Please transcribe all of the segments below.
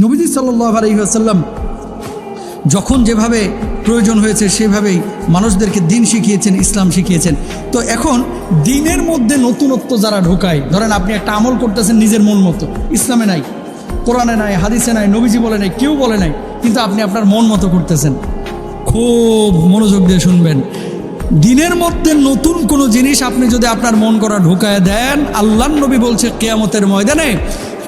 নবীজি সাল্লাল্লাহু আলাইহি ওয়াসাল্লাম যখন যেভাবে প্রয়োজন হয়েছে সেভাবেই মানুষদেরকে দিন শিখিয়েছেন, ইসলাম শিখিয়েছেন। তো এখন দিনের মধ্যে নতুনত্ব যারা ঢোকায়, ধরেন আপনি একটা আমল করতেছেন নিজের মন মতো, ইসলামে নাই, কোরআনে নাই, হাদিসে নাই, নবীজি বলে নাই, কেউ বলে নাই, কিন্তু আপনি আপনার মন মতো করতেছেন। খুব মনোযোগ দিয়ে শুনবেন, দিনের মধ্যে নতুন কোনো জিনিস আপনি যদি আপনার মন করা ঢুকায় দেন, আল্লাহর নবী বলছে কিয়ামতের ময়দানে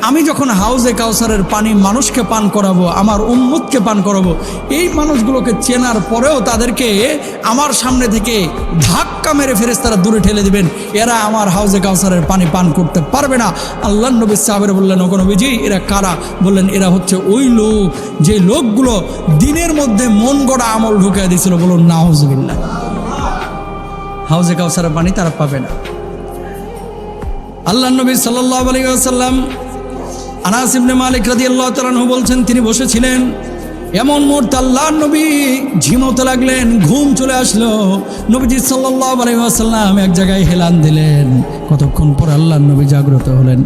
আমি যখন হাউজে কাউসারের পানি মানুষকে পান করাবো, আমার উম্মতকে পান করাবো, এই মানুষগুলোকে চেনার পরেও তাদেরকে আমার সামনে থেকে ধাক্কা মেরে ফেরেশতারা দূরে ঠেলে দিবেন, এরা আমার হাউজে কাউসারের পানি পান করতে পারবে না। আল্লাহর নবী সাহাবারা বললেন, ওগো নবীজি এরা কারা? বললেন এরা হচ্ছে ওই লোক যে লোকগুলো দিনের মধ্যে মন গড়া আমল ঢুকিয়ে দিয়েছিল। বলুন নাউজুবিল্লাহ। হাউজে কাউসারের পানি তারা পাবে না। আল্লাহর নবী সাল্লাল্লাহু আলাইহি ওয়াসাল্লাম আনাস ইবনে মালিক রাদিয়াল্লাহু তাআলা আনহু বলছেন, তিনি বসেছিলেন, এমন মুহূর্তে আল্লাহর নবী ঝিমোতে লাগলেন, ঘুম চলে আসলো। নবীজি সাল্লাল্লাহু আলাইহি ওয়াসাল্লাম এক জায়গায় হেলান দিলেন। কতক্ষণ পর আল্লাহর নবী জাগ্রত হলেন।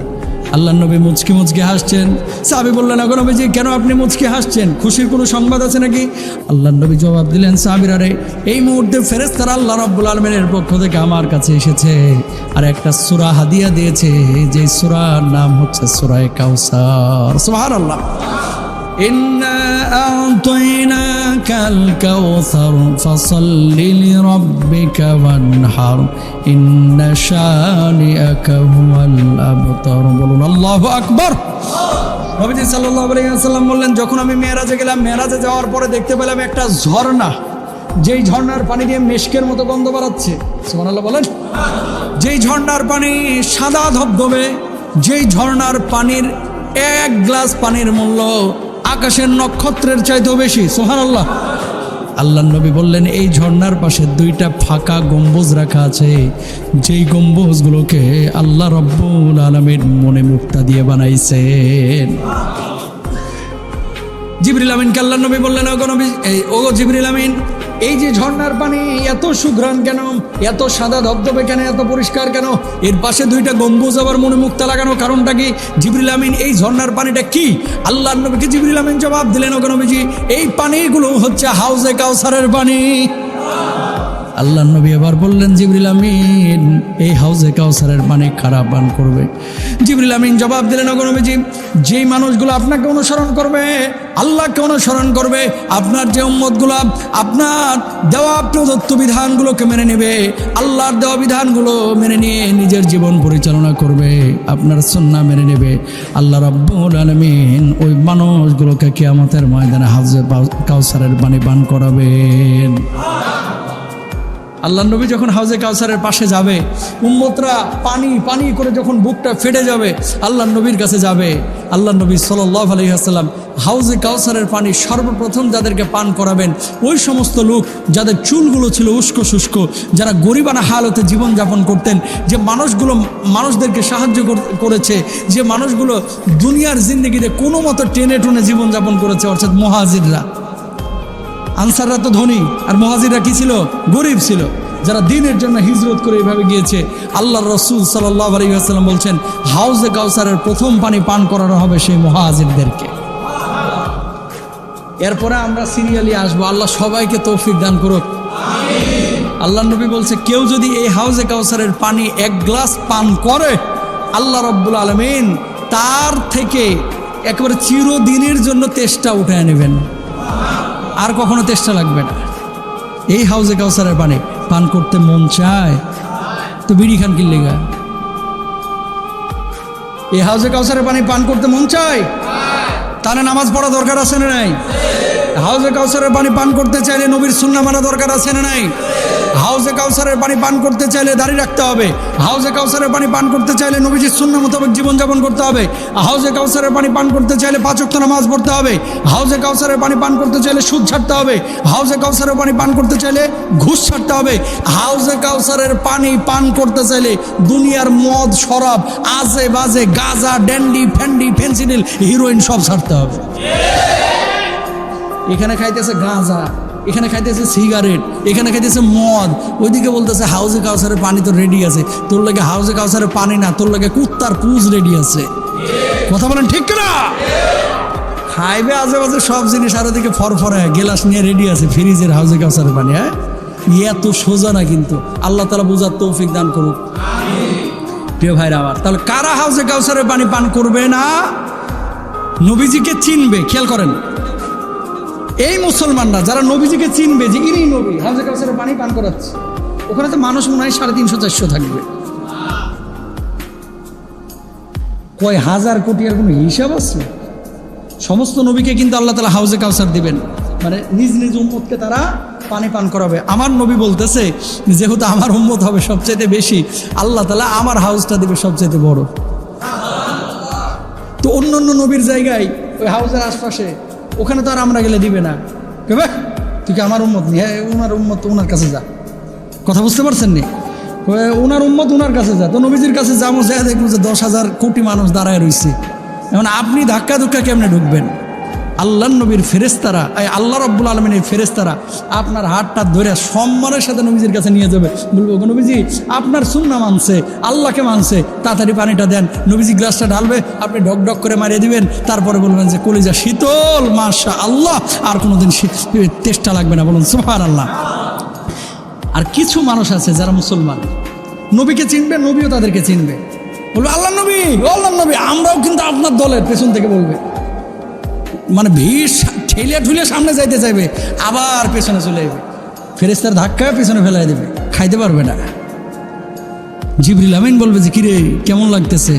আল্লাহর নবী মুচকি মুচকি হাসছেন। সাহাবী বললেন, ওগো নবীজি কেন আপনি মুচকি হাসছেন? খুশির কোনো সংবাদ আছে নাকি? আল্লাহর নবী জবাব দিলেন, সাহাবীরা রে, এই মুহূর্তে ফেরেশতারা আল্লাহ রাব্বুল আলামিনের পক্ষ থেকে আমার কাছে এসেছে আর একটা সূরা হাদিয়া দিয়েছে, যে সূরার নাম হচ্ছে সূরা কাউসার। সুবহানাল্লাহ। ইন্না আ'তাইনাকাল কাউসার ফাসাল্লি লিরাব্বিকা ওয়ানহার ইন্না শানিআকা হুয়াল আবতার। বলুন আল্লাহু আকবার। নবীজি সাল্লাল্লাহু আলাইহি ওয়াসাল্লাম বললেন, যখন আমি মেরাজে গেলাম, মেরাজে যাওয়ার পরে দেখতে পেলাম একটা ঝর্ণা, যেই ঝর্ণার পানি দিয়ে মেশকের মতো গন্ধ বেরাচ্ছে। সুবহানাল্লাহ বলেন। যেই ঝর্ণার পানি সাদা ধবধবে, যেই ঝর্ণার পানির এক গ্লাস পানির মূল্য আকাশের নক্ষত্রের চাইতেও বেশি। সুবহানাল্লাহ। আল্লাহর নবী বললেন, এই ঝর্ণার পাশে দুইটা ফাঁকা গম্বুজ রাখা আছে, যেই গম্বুজগুলোকে আল্লাহ রাব্বুল আলামিন মনে মুক্তা দিয়ে বানাইছেন। জিবরিল আমিনকে আল্লাহর নবী বললেন, ওগো জিবরিল আমিন, এই যে ঝর্ণার পানি এত সুঘ্রাণ কেন, এত সাদা ধবধবে কেন, এত পরিষ্কার কেন? এর পাশে দুইটা গম্বুজ আবার মনে মুক্তা লাগানো, কারণটা কি? জিবরিল আমিন, এই ঝর্ণার পানিটা কি? আল্লাহর নবীকে জিবরিল আমিন জবাব দিলেন, ওগো নবীজি, এই পানিগুলো হচ্ছে হাউজে কাউসারের পানি। আল্লাহর নবী এবার বললেন, জিবরিল আমিন, এই হাউজে কাউসারের পানি কারা পান করবে? জিবরিল আমিন জবাব দিলেন, ওগো নবীজি, যেই মানুষগুলো আপনাকে অনুসরণ করবে, আল্লাহকে অনুসরণ করবে, আপনার যে উম্মতগুলো আপনার দেওয়া প্রদত্ত বিধানগুলোকে মেনে নেবে, আল্লাহর দেওয়া বিধানগুলো মেনে নিয়ে নিজের জীবন পরিচালনা করবে, আপনার সুন্নাহ মেনে নেবে, আল্লাহ রাব্বুল আলামিন ওই মানুষগুলোকে কিয়ামতের ময়দানে হাউজে কাউসারের পানি পান করাবেন। আল্লাহর নবী যখন হাউজে কাউসারের পাশে যাবে, উম্মতরা পানি পানি করে যখন বুকটা ফেটে যাবে, আল্লাহর নবীর কাছে যাবে। আল্লাহর নবী সাল্লাল্লাহু আলাইহি ওয়াসাল্লাম হাউজে কাউসারের পানি সর্বপ্রথম যাদেরকে পান করাবেন, ওই সমস্ত লোক যাদের চুলগুলো ছিল উস্কো শুষ্ক, যারা গরিবানা হালতে জীবনযাপন করতেন, যে মানুষগুলো মানুষদেরকে সাহায্য করেছে, যে মানুষগুলো দুনিয়ার জিন্দেগিতে কোনো মতো টেনে টুনে জীবনযাপন করেছে, অর্থাৎ মুহাজিররা। আনসাররা তো ধনী, আর মুহাজিররা কি ছিল? গরিব ছিল, যারা দ্বীনের জন্য হিজরত করে এইভাবে গিয়েছে। আল্লাহর রাসূল সাল্লাল্লাহু আলাইহি ওয়াসাল্লাম বলছেন, হাউজে কাউসারের প্রথম পানি পান করানো হবে সেই মুহাজিরদেরকে। এরপরে আমরা সিরিয়ালি আসবো। আল্লাহ সবাইকে তৌফিক দান করুক, আমিন। আল্লাহর নবী বলছে, কেউ যদি এই হাউজে কাউসারের পানি এক গ্লাস পান করে, আল্লাহ রাব্বুল আলামিন তার থেকে একেবারে চিরদিনের জন্য তেষ্টা উঠায় নেবেন, আর কখনো তেষ্টা লাগবে না। এই হাউজে কাউসারের পানি পান করতে মন চায় তো বিড়ি খান কি লেগা? এই হাউজে কাউসারের পানি পান করতে মন চায়, তাহলে নামাজ পড়া দরকার আছে না নাই? হাউজে কাউসারের পানি পান করতে চাইলে নবীর সুন্নাহ মানা দরকার আছে না নাই? হাউজে কাউসারের পানি পান করতে চাইলে দাড়ি রাখতে হবে। হাউজে কাউসারের পানি পান করতে চাইলে নবীজির সুন্নাহ মোতাবেক জীবনযাপন করতে হবে। হাউজে কাউসারের পানি পান করতে চাইলে 5 ওয়াক্ত নামাজ পড়তে হবে। হাউজে কাউসারের পানি পান করতে চাইলে সুদ ছাড়তে হবে। হাউজে কাউসারের পানি পান করতে চাইলে ঘুষ ছাড়তে হবে। হাউজে কাউসারের পানি পান করতে চাইলে দুনিয়ার মদ, শরাব, আজে বাজে, গাঁজা, ড্যান্ডি, ফ্যান্ডি, ফেন্সিডিল, হিরোইন সব ছাড়তে হবে। এখানে খাইতেছে গাঁজা, এখানে খাইতেছে সিগারেট, এখানে খাইতেছে মদ, ওইদিকে বলতেছে হাউজে কাউসারের পানি তো রেডি আছে। তোর লাগে হাউজে কাউসারের পানি না, তোর লাগে কুত্তার পুজ রেডি আছে। কথা বলেন ঠিক না? খাইবে আজেবাজে সব জিনিস, আর ওদিকে ফরফরে গেলাস নিয়ে রেডি আছে ফ্রিজের হাউজে কাউসারের পানি। হ্যাঁ, এত সোজা না কিন্তু। আল্লাহ তাআলা বুঝার তৌফিক দান করুক। প্রিয় ভাইরা আমার, তাহলে কারা হাউজে কাউসারের পানি পান করবে না? নবীজিকে চিনবে। খেয়াল করেন, এই মুসলমানরা যারা নবীজিকে চিনবে যে ইনি নবী, হাউজে কাউসারের পানি পান করাচ্ছে, ওখানে তো মানুষ মনে হয় 350-400 থাকবে। কয় হাজার কোটি আর কোনো হিসাব আছে? সমস্ত নবীকে কিন্তু আল্লাহ তাআলা হাউজে কাউসার দিবেন, মানে নিজ নিজ উম্মতকে তারা পানি পান করাবে। আমার নবী বলতেছে যেহেতু আমার উম্মত হবে সবচাইতে বেশি, আল্লাহ তাআলা আমার হাউজটা দিবে সবচাইতে বড়। তো অন্য অন্য নবীর জায়গায় ওই হাউজের আশপাশে, ওখানে তো আর আমরা গেলে দিবে না। কেবে তুই কি আমার উম্মত নি? হ্যাঁ, ওনার উম্মত, ওনার কাছে যা। কথা বুঝতে পারছেন নি? ওনার উম্মত ওনার কাছে যা। তো নবীজির কাছে যাবো, যা দেখবো যে 10,000 কোটি মানুষ দাঁড়ায় রয়েছে। এখন আপনি ধাক্কা ধুক্কা কেমনে ঢুকবেন? আল্লাহ নবীর ফেরেশতারা, আল্লাহ রাব্বুল আলামিনের ফেরেশতারা আপনার হাতটা ধরে সম্মানের সাথে নবীজির কাছে নিয়ে যাবে, বলবো নবীজি আপনার সুন্নাহ মানছে, আল্লাহকে মানছে, তাড়াতাড়ি পানিটা দেন। নবীজি গ্লাসটা ঢালবে, আপনি ঢক ঢক করে মারিয়ে দিবেন, তারপরে বলবেন যে কলিজা শীতল, মাশাআল্লাহ, আর কোনোদিন তেষ্টা লাগবে না। বলুন সুবহানাল্লাহ। আর কিছু মানুষ আছে যারা মুসলমান, নবীকে চিনবে, নবীও তাদেরকে চিনবে, বলবে আল্লাহ নবী, আল্লাহ নবী, আমরাও কিন্তু আপনার দলের, পেছন থেকে বলবে, মানে ভিড় ঠেলে ঠুলে সামনে যাইতে চাইবে, আবার পেছনে চলে যাবে, ফেরেশতার ধাক্কা পেছনে ফেলাই দেবে, খাইতে পারবে না। জিবরিল আমিন বলবে যে কিরে কেমন লাগতেছে?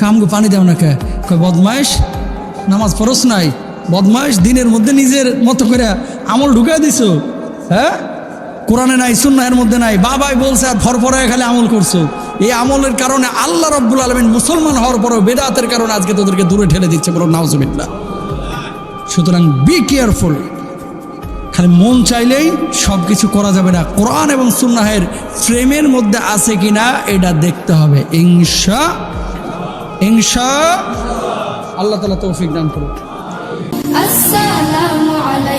কামগো পানি দেও না কে? কয় বদমাইশ, নামাজ ফরজ নাই, বদমাইশ, দিনের মধ্যে নিজের মতো করে আমল ঢুকাই দিছো। হ্যাঁ, কোরআনে নাই, সুন্নাহের মধ্যে নাই, বাবাই বলছে আর ফরফরায় খালি আমল করছো। এই আমলের কারণে আল্লাহ রাব্বুল আলামিন মুসলমান হওয়ার পরেও বেদাতের কারণে আজকে তোদেরকে দূরে ঠেলে দিচ্ছে। বলো নাউজুবিল্লাহ। সুতরাং বি কেয়ারফুল। খালি মন চাইলেই সব কিছু করা যাবে না। কোরআন এবং সুন্নাহের ফ্রেমের মধ্যে আছে কিনা এটা দেখতে হবে। ইনশা আল্লাহ তাআলা তৌফিক দান করুন। আসসালামু আলাইকুম।